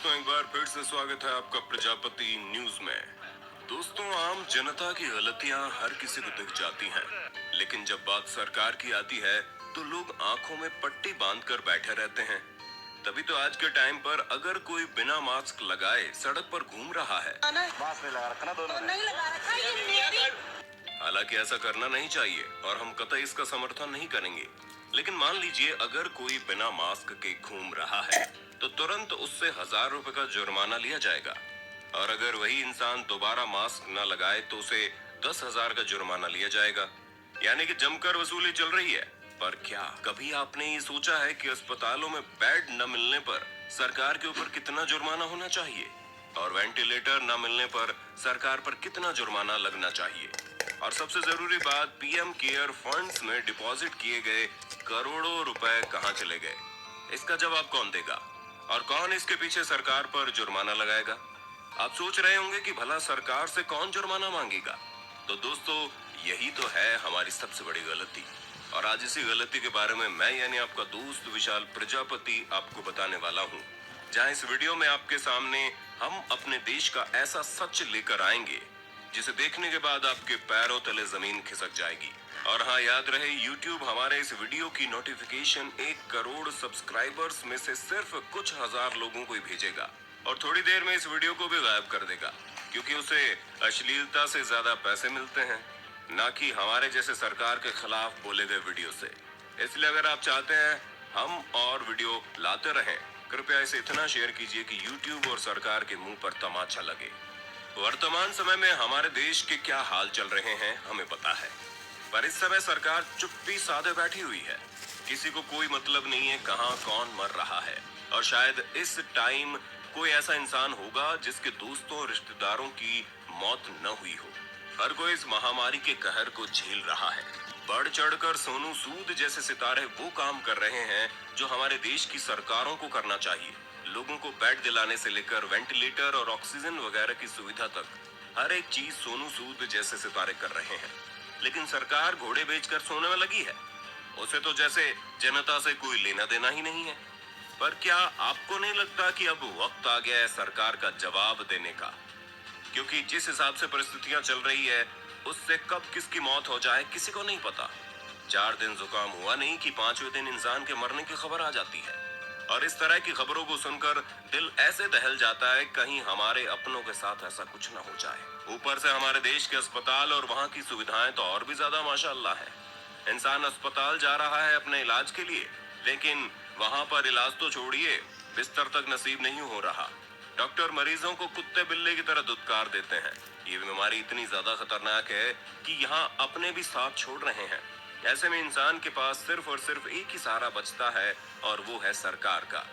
दोस्तों, एक बार फिर से स्वागत है आपका प्रजापति न्यूज में। दोस्तों, आम जनता की गलतियां हर किसी को दिख जाती हैं, लेकिन जब बात सरकार की आती है तो लोग आंखों में पट्टी बांधकर बैठे रहते हैं। तभी तो आज के टाइम पर अगर कोई बिना मास्क लगाए सड़क पर घूम रहा है, मास्क नहीं लगा रखा ना दोनों ने। नहीं लगा रखा, ये मेरी। हालांकि ऐसा करना नहीं चाहिए और हम कतई इसका समर्थन नहीं करेंगे, लेकिन मान लीजिए अगर कोई बिना मास्क के घूम रहा है तो तुरंत उससे 1000 रुपए का जुर्माना लिया जाएगा, और अगर वही इंसान दोबारा मास्क न लगाए तो उसे 10,000 का जुर्माना लिया जाएगा। यानी कि जमकर वसूली चल रही है। पर क्या कभी आपने ये सोचा है कि अस्पतालों में बेड न मिलने पर सरकार के ऊपर कितना जुर्माना होना चाहिए, और वेंटिलेटर न मिलने पर सरकार पर कितना जुर्माना लगना चाहिए? और सबसे जरूरी बात, पीएम केयर फंड्स में डिपॉजिट किए गए करोड़ों रुपए कहां चले गए? इसका जवाब कौन देगा, और कौन इसके पीछे सरकार पर जुर्माना लगाएगा? आप सोच रहे होंगे कि भला सरकार से कौन जुर्माना मांगेगा? तो दोस्तों, यही तो है हमारी सबसे बड़ी गलती, और आज इसी गलती के बारे में मैं यानी आपका दोस्त विशाल प्रजापति आपको बताने वाला हूँ। जहाँ इस वीडियो में आपके सामने हम अपने देश का ऐसा सच लेकर आएंगे जिसे देखने के बाद आपके पैरों तले जमीन खिसक जाएगी। और हाँ, याद रहे, YouTube हमारे इस वीडियो की नोटिफिकेशन 1 करोड़ सब्सक्राइबर्स में से सिर्फ कुछ हजार लोगों को ही भेजेगा, और थोड़ी देर में इस वीडियो को भी गायब कर देगा, क्योंकि उसे अश्लीलता से ज्यादा पैसे मिलते हैं, ना कि हमारे जैसे सरकार के खिलाफ बोले गए वीडियो से। इसलिए अगर आप चाहते हैं हम और वीडियो लाते रहें, कृपया इसे इतना शेयर कीजिए कि YouTube और सरकार के मुंह पर तमाचा लगे। वर्तमान समय में हमारे देश के क्या हाल चल रहे हैं हमें पता है, पर इस समय सरकार चुप्पी साधे बैठी हुई है। किसी को कोई मतलब नहीं है कहां कौन मर रहा है, और शायद इस टाइम कोई ऐसा इंसान होगा जिसके दोस्तों रिश्तेदारों की मौत न हुई हो। हर कोई इस महामारी के कहर को झेल रहा है। बढ़ चढ़कर सोनू सूद जैसे सितारे वो काम कर रहे हैं जो हमारे देश की सरकारों को करना चाहिए। लोगों को बेड दिलाने से लेकर वेंटिलेटर और ऑक्सीजन वगैरह की सुविधा तक हर एक चीज सोनू सूद जैसे सितारे कर रहे हैं, लेकिन सरकार घोड़े बेचकर सोने में लगी है। उसे तो जैसे जनता से कोई लेना देना ही नहीं है। पर क्या आपको नहीं लगता कि अब वक्त आ गया है सरकार का जवाब देने का? क्योंकि जिस हिसाब से परिस्थितियां चल रही है, उससे कब किसकी मौत हो जाए किसी को नहीं पता। 4 दिन जुकाम हुआ नहीं कि 5वें दिन इंसान के मरने की खबर आ जाती है, और इस तरह की खबरों को सुनकर दिल ऐसे दहल जाता है कहीं हमारे अपनों के साथ ऐसा कुछ न हो जाए। ऊपर से हमारे देश के अस्पताल और वहाँ की सुविधाएं तो और भी ज्यादा माशाअल्लाह है। इंसान अस्पताल जा रहा है अपने इलाज के लिए, लेकिन वहाँ पर इलाज तो छोड़िए, बिस्तर तक नसीब नहीं हो रहा। डॉक्टर मरीजों को कुत्ते बिल्ले की तरह दुत्कार देते हैं। ये बीमारी इतनी ज्यादा खतरनाक है कि यहाँ अपने भी साथ छोड़ रहे हैं। ऐसे में इंसान के पास सिर्फ और सिर्फ एक ही सहारा बचता है, और वो है सरकार का।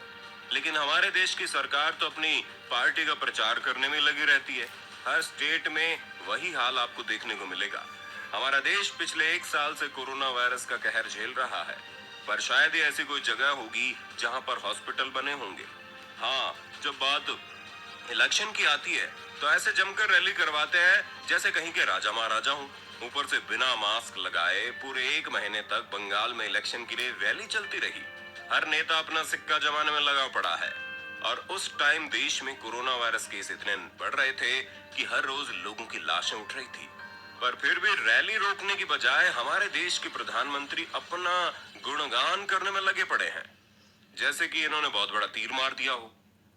लेकिन हमारे देश की सरकार तो अपनी पार्टी का प्रचार करने में लगी रहती है। हर स्टेट में वही हाल आपको देखने को मिलेगा। हमारा देश पिछले 1 साल से कोरोना वायरस का कहर झेल रहा है, पर शायद ही ऐसी कोई जगह होगी जहां पर हॉस्पिटल बने होंगे। हाँ, जब बात इलेक्शन की आती है तो ऐसे जमकर रैली करवाते हैं जैसे कहीं के राजा महाराजा हूँ। ऊपर से बिना मास्क लगाए पूरे 1 महीने तक बंगाल में इलेक्शन के लिए रैली चलती रही। हर नेता अपना सिक्का जमाने में लगा पड़ा है, और उस टाइम देश में कोरोना वायरस केस इतने बढ़ रहे थे कि हर रोज लोगों की लाशें उठ रही थी। पर फिर भी रैली रोकने की बजाय हमारे देश के प्रधानमंत्री अपना गुणगान करने में लगे पड़े हैं, जैसे कि इन्होंने बहुत बड़ा तीर मार दिया हो।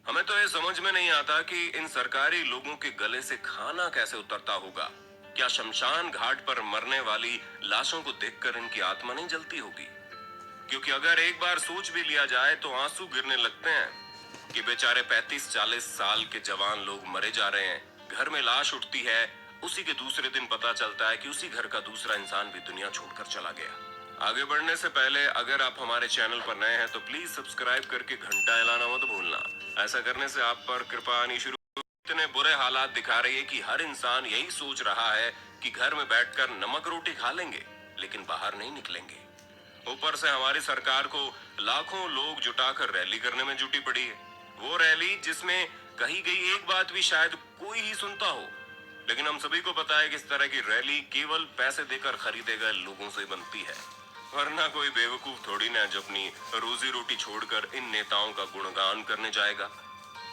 हमें तो ये समझ में नहीं आता कि इन सरकारी लोगों के गले से खाना कैसे उतरता होगा। क्या शमशान घाट पर मरने वाली लाशों को देखकर इनकी आत्मा नहीं जलती होगी? क्योंकि अगर एक बार सोच भी लिया जाए तो आंसू गिरने लगते हैं कि बेचारे 35-40 साल के जवान लोग मरे जा रहे हैं। घर में लाश उठती है, उसी के दूसरे दिन पता चलता है कि उसी घर का दूसरा इंसान भी दुनिया छोड़कर चला गया। आगे बढ़ने से पहले अगर आप हमारे चैनल पर नए हैं तो प्लीज सब्सक्राइब करके घंटा हिलाना मत भूलना। ऐसा करने से आप पर कृपा आनी शुरू। इतने बुरे हालात दिखा रही है कि हर इंसान यही सोच रहा है कि घर में बैठकर नमक रोटी खा लेंगे, लेकिन बाहर नहीं निकलेंगे। ऊपर से हमारी सरकार को लाखों लोग जुटाकर रैली करने में जुटी पड़ी है। वो रैली जिसमें कही गई एक बात भी शायद कोई ही सुनता हो, लेकिन हम सभी को पता है कि इस तरह की रैली केवल पैसे देकर खरीदे गए लोगों से बनती है, वरना कोई बेवकूफ थोड़ी ना जो अपनी रोजी रोटी छोड़कर इन नेताओं का गुणगान करने जाएगा।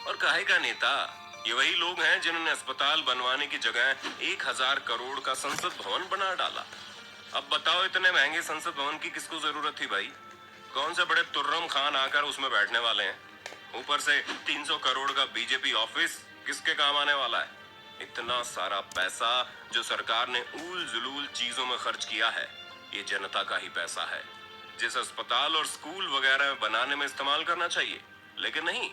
और काहे का नेता? ये वही लोग हैं जिन्होंने अस्पताल बनवाने की जगह 1000 करोड़ का संसद भवन बना डाला। अब बताओ, इतने महंगे संसद भवन की किसको जरूरत थी भाई? कौन से बड़े तुर्रम खान आकर उसमें बैठने वाले हैं? ऊपर से 300 करोड़ का बीजेपी ऑफिस किसके काम आने वाला है? इतना सारा पैसा जो सरकार ने ऊल जुलूल चीजों में खर्च किया है, ये जनता का ही पैसा है, जिस अस्पताल और स्कूल वगैरह बनाने में इस्तेमाल करना चाहिए। लेकिन नहीं,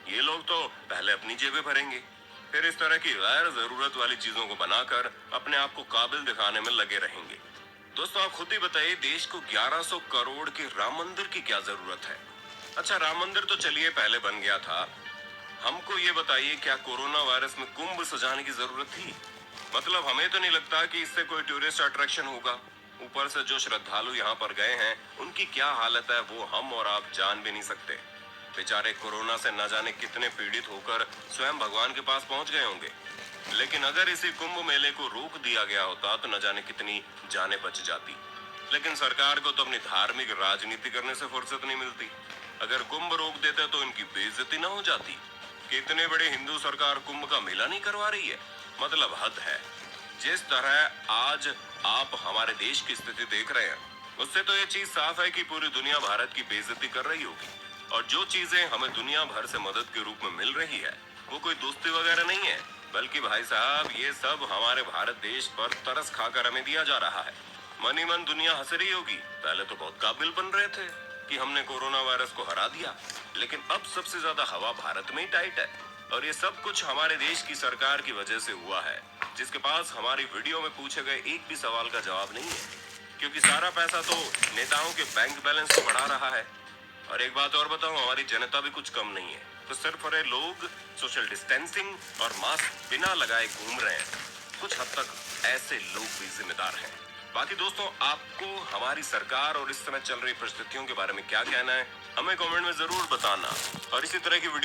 ये लोग तो पहले अपनी जेबें भरेंगे, फिर इस तरह की गैर जरूरत वाली चीजों को बनाकर अपने आप को काबिल दिखाने में लगे रहेंगे। दोस्तों, आप खुद ही बताइए, देश को 1100 करोड़ के राम मंदिर की क्या जरूरत है? अच्छा, राम मंदिर तो चलिए पहले बन गया था। हमको ये बताइए, क्या कोरोना वायरस में कुंभ सजाने की जरूरत थी? मतलब हमें तो नहीं लगता कि इससे कोई टूरिस्ट अट्रैक्शन होगा। ऊपर से जो श्रद्धालु यहाँ पर गए हैं, उनकी क्या हालत है वो हम और आप जान भी नहीं सकते। बेचारे कोरोना से न जाने कितने पीड़ित होकर स्वयं भगवान के पास पहुंच गए होंगे। लेकिन अगर इसी कुंभ मेले को रोक दिया गया होता तो न जाने कितनी जानें बच जाती। लेकिन सरकार को तो अपनी धार्मिक राजनीति करने से फुर्सत नहीं मिलती। अगर कुंभ रोक देते तो इनकी बेइज्जती न हो जाती कि इतने बड़े हिंदू सरकार कुंभ का मेला नहीं करवा रही है। मतलब हद है। जिस तरह आज आप हमारे देश की स्थिति देख रहे हैं, उससे तो ये चीज साफ है कि पूरी दुनिया भारत की बेइज्जती कर रही होगी। और जो चीजें हमें दुनिया भर से मदद के रूप में मिल रही है, वो कोई दोस्ती वगैरह नहीं है, बल्कि भाई साहब ये सब हमारे भारत देश पर तरस खाकर हमें दिया जा रहा है। मन ही मन दुनिया हंस रही होगी। पहले तो बहुत काबिल बन रहे थे कि हमने कोरोना वायरस को हरा दिया, लेकिन अब सबसे ज्यादा हवा भारत में ही टाइट है। और ये सब कुछ हमारे देश की सरकार की वजह से हुआ है, जिसके पास हमारी वीडियो में पूछे गए एक भी सवाल का जवाब नहीं है, क्योंकि सारा पैसा तो नेताओं के बैंक बैलेंस को बढ़ा रहा है। और एक बात और बताऊं, हमारी जनता भी कुछ कम नहीं है। तो सिर्फ अरे लोग सोशल डिस्टेंसिंग और मास्क बिना लगाए घूम रहे हैं। कुछ हद तक ऐसे लोग भी जिम्मेदार हैं। बाकी दोस्तों, आपको हमारी सरकार और इस समय चल रही परिस्थितियों के बारे में क्या कहना है, हमें कमेंट में जरूर बताना। और इसी तरह की वीडियो